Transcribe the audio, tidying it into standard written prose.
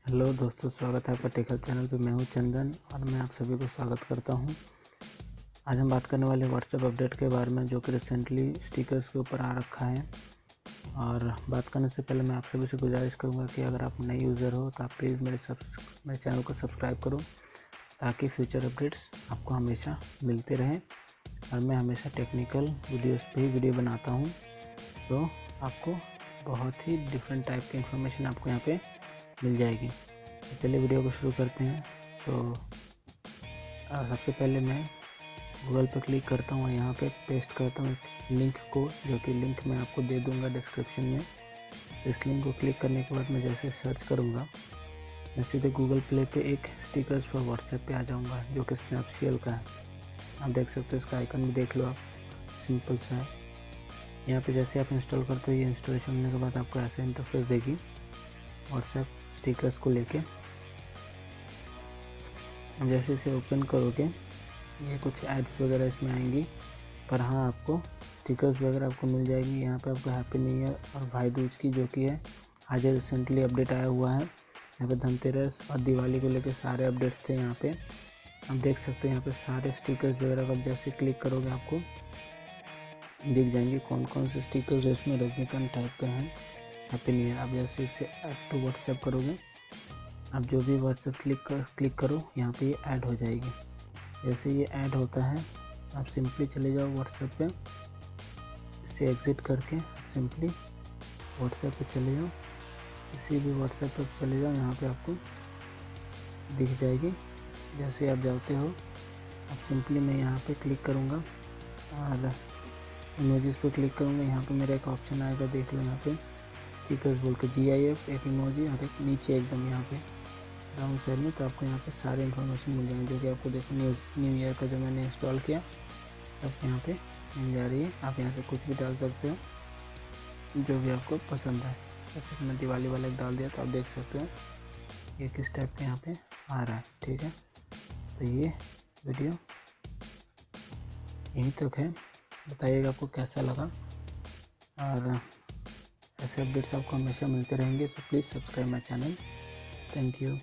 Hello दोस्तों, स्वागत है आपका टेक हेल्प चैनल पे। मैं हूं चंदन और मैं आप सभी को स्वागत करता हूं। आज हम बात करने वाले व्हाट्सएप अपडेट के बारे में, जो कि रिसेंटली स्टिकर्स के ऊपर आ रखा है। और बात करने से पहले मैं आप सभी से गुजारिश करूंगा कि अगर आप नए यूज़र हो तो आप प्लीज़ मेरे चैनल को सब्सक्राइब करो, ताकि फ्यूचर अपडेट्स आपको हमेशा मिलते रहें। और मैं हमेशा टेक्निकल वीडियोज़ पे ही वीडियो बनाता हूँ, तो आपको बहुत ही डिफरेंट टाइप की इन्फॉर्मेशन आपको यहाँ पे मिल जाएगी। तो चलिए वीडियो को शुरू करते हैं। तो सबसे पहले मैं गूगल पर क्लिक करता हूँ और यहाँ पे पेस्ट करता हूँ लिंक को, जो कि लिंक मैं आपको दे दूँगा डिस्क्रिप्शन में। इस लिंक को क्लिक करने के बाद मैं जैसे सर्च करूँगा, मैं सीधे गूगल प्ले पे एक स्टिकर्स फॉर व्हाट्सएप पे आ जाऊँगा, जो कि स्नैपसीएल का है। आप देख सकते हो, इसका आइकन भी देख लो आप, सिंपल सा है। यहाँ पे जैसे आप इंस्टॉल करते हो, ये इंस्टॉलेशन होने के बाद आपको ऐसा इंटरफेस देगी व्हाट्सएप स्टिकर्स को लेके। जैसे इसे ओपन करोगे, ये कुछ एड्स वगैरह इसमें आएंगी, पर हाँ, आपको स्टिकर्स वगैरह आपको मिल जाएगी। यहाँ पे आपको हैप्पी न्यू ईयर और भाई दूज की, जो कि है आज रिसेंटली अपडेट आया हुआ है। यहाँ पे धनतेरस और दिवाली को लेके सारे अपडेट्स थे यहाँ पे। आप देख सकते हैं यहाँ पे सारे स्टिकर्स वगैरह का जैसे क्लिक करोगे आपको दिख जाएंगे कौन कौन से स्टिकर्स इसमें रजनीकांत टाइप का है, हैप्पी न्यू ईयर। आप जैसे इससे ऐड टू व्हाट्सएप करोगे, आप जो भी व्हाट्सएप क्लिक करो, यहाँ पे ये ऐड हो जाएगी। जैसे ये ऐड होता है, आप सिंपली चले जाओ व्हाट्सएप पे, इससे एग्ज़िट करके सिंपली व्हाट्सएप पे चले जाओ। किसी भी व्हाट्सएप पे चले जाओ, यहाँ पे आपको दिख जाएगी। जैसे आप जाते हो, आप सिंपली मैं यहाँ पे क्लिक करूँगा और इमोजीज़ पे क्लिक करूँगा। यहाँ पे मेरा एक ऑप्शन आएगा, देख लो यहाँ पे स्टिकर्स बोल के, GIF एक इमोजी और एक नीचे एकदम यहाँ पे डाउन साइड में। तो आपको यहाँ पे सारे इन्फॉर्मेशन मिल जाएंगे, जो कि आपको देखो न्यू ईयर का जो मैंने इंस्टॉल किया सब यहाँ पे मिल जा रही है। आप यहाँ से कुछ भी डाल सकते हो, जो भी आपको पसंद है। जैसे कि मैं दिवाली वाला एक डाल दिया, तो आप देख सकते हो ये किस टाइप का यहाँ पे आ रहा है। ठीक है, तो ये वीडियो यहीं तक है। बताइएगा आपको कैसा लगा, और ऐसे अपडेट्स आपको हमेशा मिलते रहेंगे। So please subscribe my channel. Thank you.